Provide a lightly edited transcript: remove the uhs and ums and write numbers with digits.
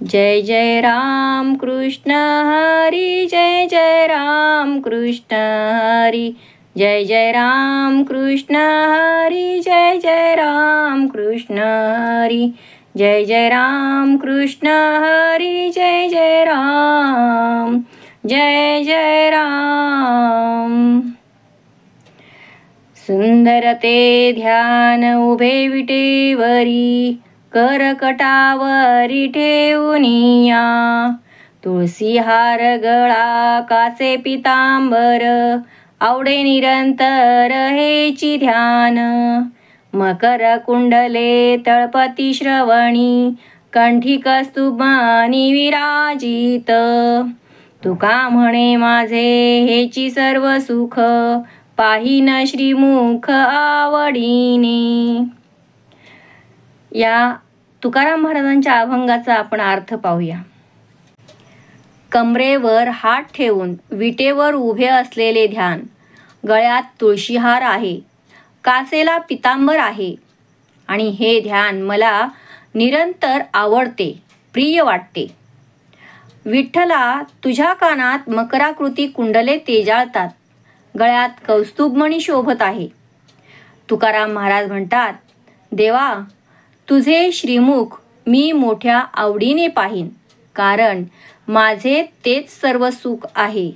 जय जय राम कृष्ण हरी, जय जय राम कृष्ण हरी, जय जय राम कृष्ण हरी, जय जय राम कृष्ण हरी, जय जय राम कृष्ण हरी, जय जय राम, जय जय राम. सुंदर ते ध्यान उभे विटेवरी, करकटावरी ठेवूनिया. तुळसी हार गळा कासे पितांबर, आवडे निरंतर हेची ध्यान. मकर कुंडले तळपती श्रवणी, कंठी कस्तुभमणी विराजित. तुका म्हणे माझे हेची सर्व सुख, पाहिन श्रीमुख आवडीने. या तुकाराम महाराजांच्या अभंगाचा आपण अर्थ पाहूया. कमरेवर हात ठेवून विटेवर उभे असलेले ध्यान. गळ्यात तुळशीहार आहे, कासेला पितांबर आहे आणि हे ध्यान मला निरंतर आवडते, प्रिय वाटते. विठ्ठला, तुझ्या कानात मकराकृती कुंडले तेजाळतात, गळ्यात कौस्तुभमणी शोभत आहे. तुकाराम महाराज म्हणतात, देवा, तुझे श्रीमुख मी मोठ्या आवडीने पाहीन, कारण माझे तेच सर्व सुख आहे.